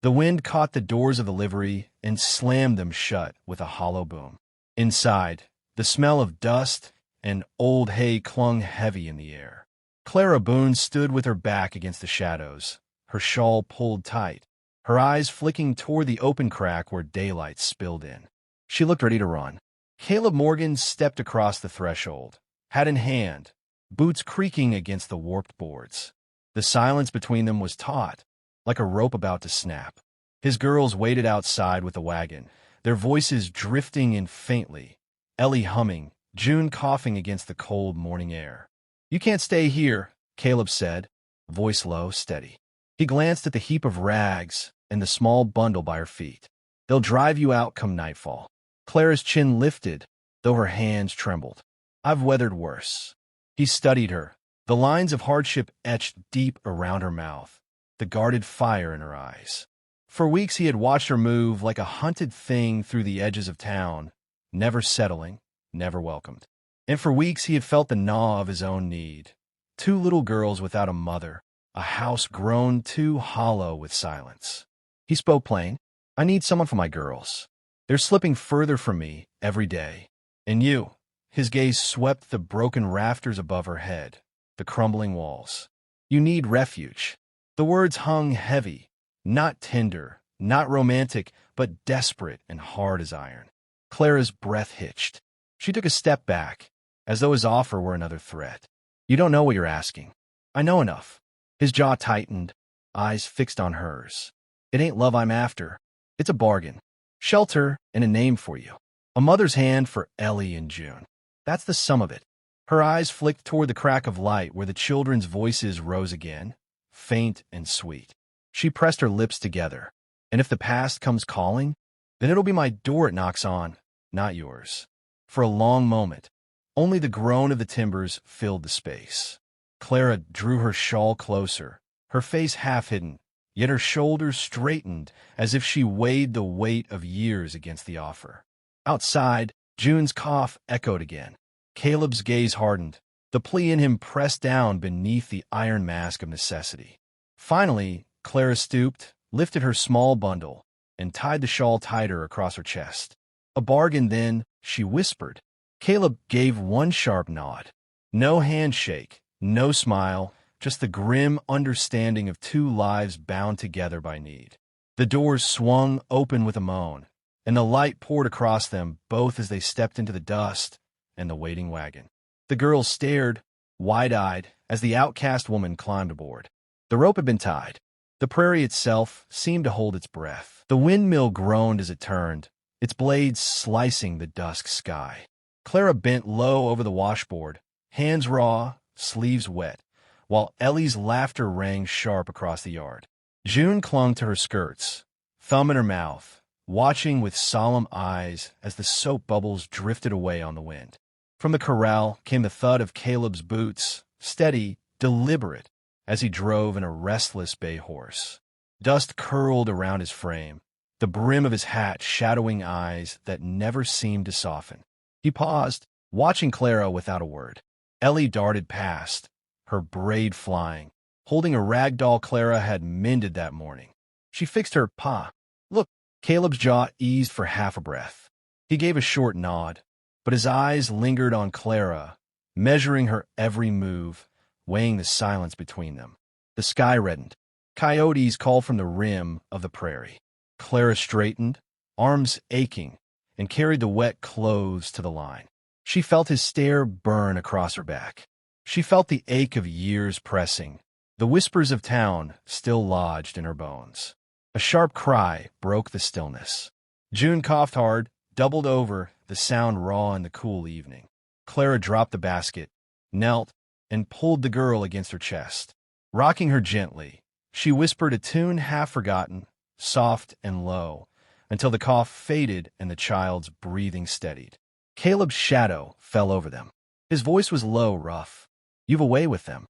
The wind caught the doors of the livery and slammed them shut with a hollow boom. Inside, the smell of dust and old hay clung heavy in the air. Clara Boone stood with her back against the shadows, her shawl pulled tight, her eyes flicking toward the open crack where daylight spilled in. She looked ready to run. Caleb Morgan stepped across the threshold, hat in hand, boots creaking against the warped boards. The silence between them was taut, like a rope about to snap. His girls waited outside with the wagon, their voices drifting in faintly, Ellie humming, June coughing against the cold morning air. "You can't stay here," Caleb said, voice low, steady. He glanced at the heap of rags and the small bundle by her feet. "They'll drive you out come nightfall." Clara's chin lifted, though her hands trembled. "I've weathered worse." He studied her, the lines of hardship etched deep around her mouth, the guarded fire in her eyes. For weeks he had watched her move like a hunted thing through the edges of town, never settling, never welcomed. And for weeks he had felt the gnaw of his own need. Two little girls without a mother, a house grown too hollow with silence. He spoke plain. "I need someone for my girls. They're slipping further from me every day. And you." His gaze swept the broken rafters above her head, the crumbling walls. "You need refuge." The words hung heavy, not tender, not romantic, but desperate and hard as iron. Clara's breath hitched. She took a step back, as though his offer were another threat. "You don't know what you're asking." "I know enough." His jaw tightened, eyes fixed on hers. "It ain't love I'm after. It's a bargain. Shelter and a name for you. A mother's hand for Ellie and June. That's the sum of it." Her eyes flicked toward the crack of light where the children's voices rose again, faint and sweet. She pressed her lips together. "And if the past comes calling, then it'll be my door it knocks on, not yours." For a long moment, only the groan of the timbers filled the space. Clara drew her shawl closer, her face half hidden, yet her shoulders straightened as if she weighed the weight of years against the offer. Outside, June's cough echoed again. Caleb's gaze hardened, the plea in him pressed down beneath the iron mask of necessity. Finally, Clara stooped, lifted her small bundle, and tied the shawl tighter across her chest. "A bargain, then," she whispered. Caleb gave one sharp nod. No handshake, no smile, just the grim understanding of two lives bound together by need. The doors swung open with a moan, and the light poured across them both as they stepped into the dust and the waiting wagon. The girls stared, wide-eyed, as the outcast woman climbed aboard. The rope had been tied. The prairie itself seemed to hold its breath. The windmill groaned as it turned, its blades slicing the dusk sky. Clara bent low over the washboard, hands raw, sleeves wet, while Ellie's laughter rang sharp across the yard. June clung to her skirts, thumb in her mouth, watching with solemn eyes as the soap bubbles drifted away on the wind. From the corral came the thud of Caleb's boots, steady, deliberate, as he drove in a restless bay horse. Dust curled around his frame, the brim of his hat shadowing eyes that never seemed to soften. He paused, watching Clara without a word. Ellie darted past, her braid flying, holding a rag doll Clara had mended that morning. She fixed her paw. "Look." Caleb's jaw eased for half a breath. He gave a short nod, but his eyes lingered on Clara, measuring her every move, weighing the silence between them. The sky reddened. Coyotes called from the rim of the prairie. Clara straightened, arms aching, and carried the wet clothes to the line. She felt his stare burn across her back. She felt the ache of years pressing, the whispers of town still lodged in her bones. A sharp cry broke the stillness. June coughed hard, doubled over, the sound raw in the cool evening. Clara dropped the basket, knelt, and pulled the girl against her chest. Rocking her gently, she whispered a tune half forgotten, soft and low, until the cough faded and the child's breathing steadied. Caleb's shadow fell over them. His voice was low, rough. "You've a way with them."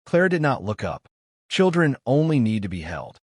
Clara did not look up. Children only need to be held.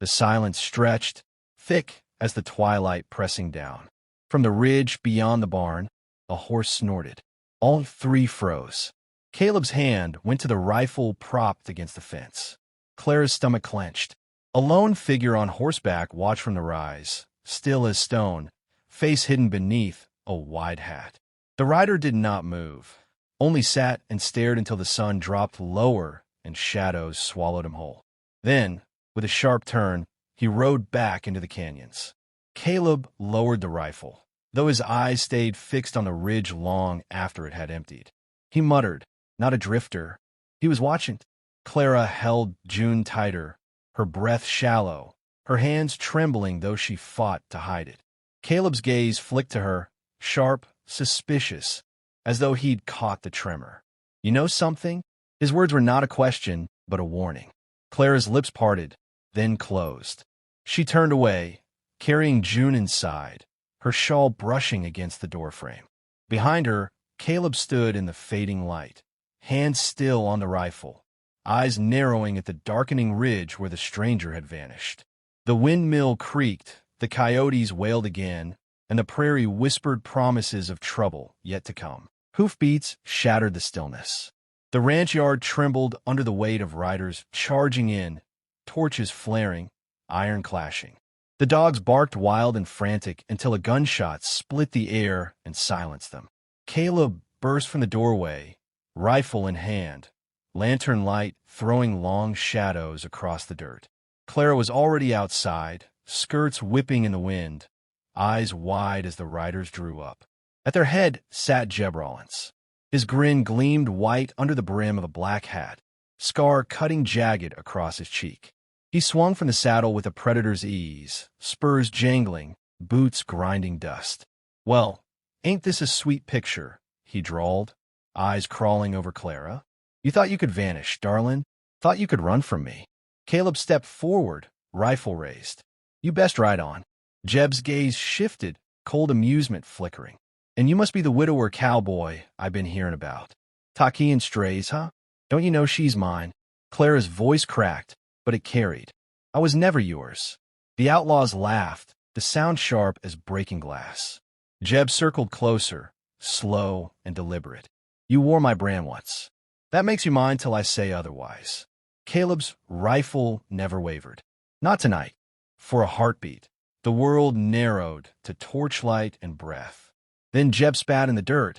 The silence stretched, thick as the twilight pressing down. From the ridge beyond the barn, a horse snorted. All three froze. Caleb's hand went to the rifle propped against the fence. Clara's stomach clenched. A lone figure on horseback watched from the rise, still as stone, face hidden beneath a wide hat. The rider did not move, only sat and stared until the sun dropped lower and shadows swallowed him whole. Then, with a sharp turn, he rode back into the canyons. Caleb lowered the rifle, though his eyes stayed fixed on the ridge long after it had emptied. He muttered, "Not a drifter." He was watching. Clara held June tighter, her breath shallow, her hands trembling though she fought to hide it. Caleb's gaze flicked to her, sharp, suspicious, as though he'd caught the tremor. "You know something?" His words were not a question, but a warning. Clara's lips parted, then closed. She turned away, carrying June inside, her shawl brushing against the doorframe. Behind her, Caleb stood in the fading light, hands still on the rifle, eyes narrowing at the darkening ridge where the stranger had vanished. The windmill creaked, the coyotes wailed again, and the prairie whispered promises of trouble yet to come. Hoofbeats shattered the stillness. The ranch yard trembled under the weight of riders charging in, torches flaring, iron clashing. The dogs barked wild and frantic until a gunshot split the air and silenced them. Caleb burst from the doorway, rifle in hand, lantern light throwing long shadows across the dirt. Clara was already outside, skirts whipping in the wind, eyes wide as the riders drew up. At their head sat Jeb Rawlins. His grin gleamed white under the brim of a black hat, scar cutting jagged across his cheek. He swung from the saddle with a predator's ease, spurs jangling, boots grinding dust. "Well, ain't this a sweet picture?" he drawled, eyes crawling over Clara. "You thought you could vanish, darlin'? Thought you could run from me?" Caleb stepped forward, rifle raised. "You best ride on." Jeb's gaze shifted, cold amusement flickering. "And you must be the widower cowboy I've been hearing about. Taki and strays, huh? Don't you know she's mine?" Clara's voice cracked, but it carried. "I was never yours." The outlaws laughed, the sound sharp as breaking glass. Jeb circled closer, slow and deliberate. "You wore my brand once. That makes you mine till I say otherwise." Caleb's rifle never wavered. Not tonight. For a heartbeat, the world narrowed to torchlight and breath. Then Jeb spat in the dirt,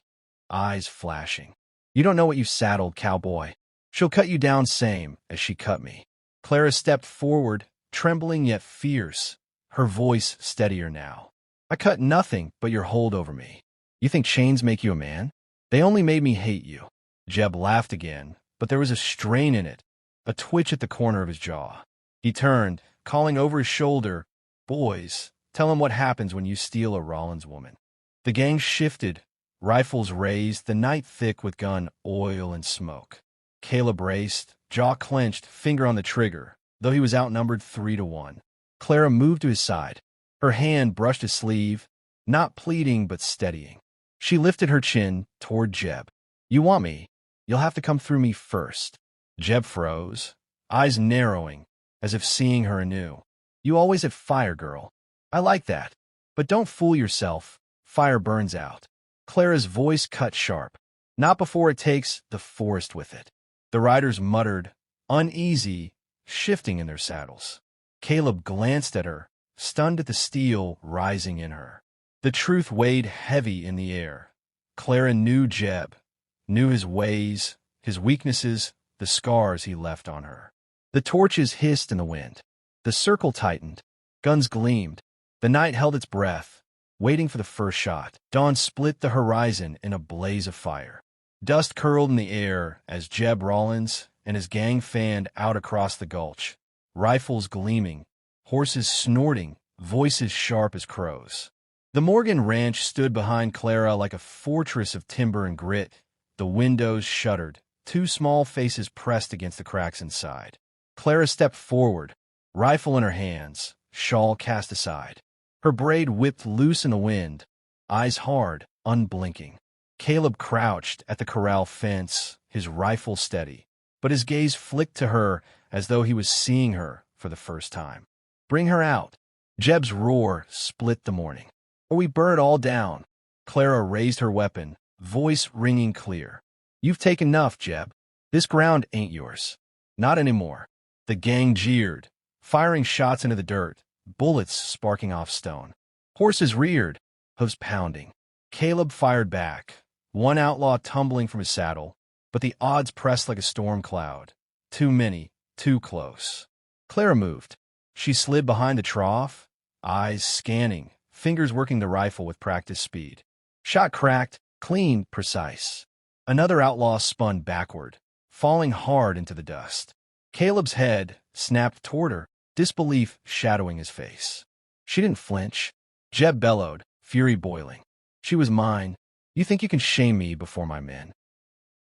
eyes flashing. "You don't know what you saddled, cowboy. She'll cut you down same as she cut me." Clara stepped forward, trembling yet fierce, her voice steadier now. "I cut nothing but your hold over me. You think chains make you a man? They only made me hate you." Jeb laughed again, but there was a strain in it, a twitch at the corner of his jaw. He turned, calling over his shoulder, "Boys, tell him what happens when you steal a Rawlins woman." The gang shifted, rifles raised, the night thick with gun oil and smoke. Caleb raced, jaw clenched, finger on the trigger, though he was outnumbered 3-1. Clara moved to his side. Her hand brushed his sleeve, not pleading but steadying. She lifted her chin toward Jeb. "You want me? You'll have to come through me first." Jeb froze, eyes narrowing, as if seeing her anew. "You always at fire, girl. I like that. But don't fool yourself. Fire burns out." Clara's voice cut sharp. "Not before it takes the forest with it." The riders muttered, uneasy, shifting in their saddles. Caleb glanced at her, stunned at the steel rising in her. The truth weighed heavy in the air. Clara knew Jeb, knew his ways, his weaknesses, the scars he left on her. The torches hissed in the wind. The circle tightened. Guns gleamed. The night held its breath, waiting for the first shot. Dawn split the horizon in a blaze of fire. Dust curled in the air as Jeb Rawlins and his gang fanned out across the gulch, rifles gleaming, horses snorting, voices sharp as crows. The Morgan Ranch stood behind Clara like a fortress of timber and grit. The windows shuttered, two small faces pressed against the cracks inside. Clara stepped forward, rifle in her hands, shawl cast aside. Her braid whipped loose in the wind, eyes hard, unblinking. Caleb crouched at the corral fence, his rifle steady, but his gaze flicked to her as though he was seeing her for the first time. "Bring her out." Jeb's roar split the morning. "Or we burn it all down." Clara raised her weapon, voice ringing clear. "You've taken enough, Jeb. This ground ain't yours. Not anymore." The gang jeered, firing shots into the dirt, bullets sparking off stone. Horses reared, hooves pounding. Caleb fired back, one outlaw tumbling from his saddle, but the odds pressed like a storm cloud. Too many, too close. Clara moved. She slid behind the trough, eyes scanning, fingers working the rifle with practiced speed. Shot cracked, clean, precise. Another outlaw spun backward, falling hard into the dust. Caleb's head snapped toward her, disbelief shadowing his face. She didn't flinch. Jeb bellowed, fury boiling. She was mine. You think you can shame me before my men?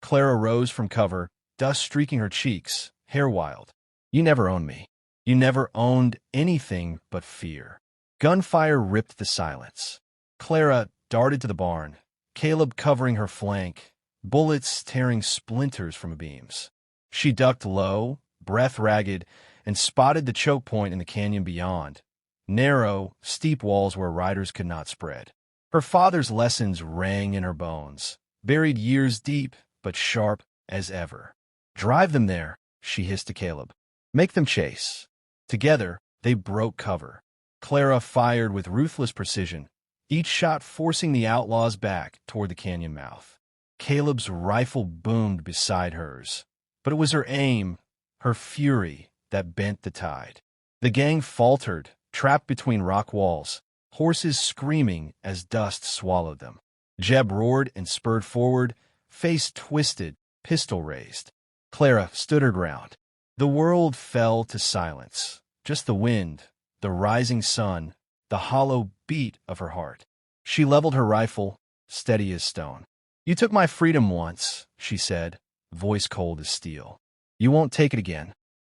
Clara rose from cover, dust streaking her cheeks, hair wild. You never owned me. You never owned anything but fear. Gunfire ripped the silence. Clara darted to the barn, Caleb covering her flank, bullets tearing splinters from beams. She ducked low, breath ragged, and spotted the choke point in the canyon beyond. Narrow, steep walls where riders could not spread. Her father's lessons rang in her bones, buried years deep, but sharp as ever. Drive them there, she hissed to Caleb. Make them chase. Together, they broke cover. Clara fired with ruthless precision, each shot forcing the outlaws back toward the canyon mouth. Caleb's rifle boomed beside hers, but it was her aim, her fury, that bent the tide. The gang faltered, trapped between rock walls, horses screaming as dust swallowed them. Jeb roared and spurred forward, face twisted, pistol raised. Clara stood her ground. The world fell to silence, just the wind, the rising sun, the hollow beat of her heart. She leveled her rifle, steady as stone. You took my freedom once, she said, voice cold as steel. You won't take it again.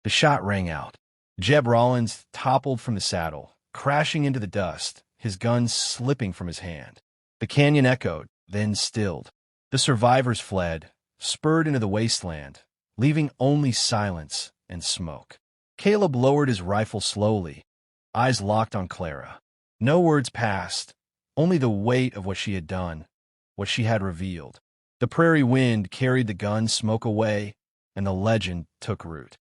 The shot rang out. Jeb Rawlins toppled from the saddle, crashing into the dust, his gun slipping from his hand. The canyon echoed, then stilled. The survivors fled, spurred into the wasteland, leaving only silence and smoke. Caleb lowered his rifle slowly, eyes locked on Clara. No words passed, only the weight of what she had done, what she had revealed. The prairie wind carried the gun smoke away, and the legend took root.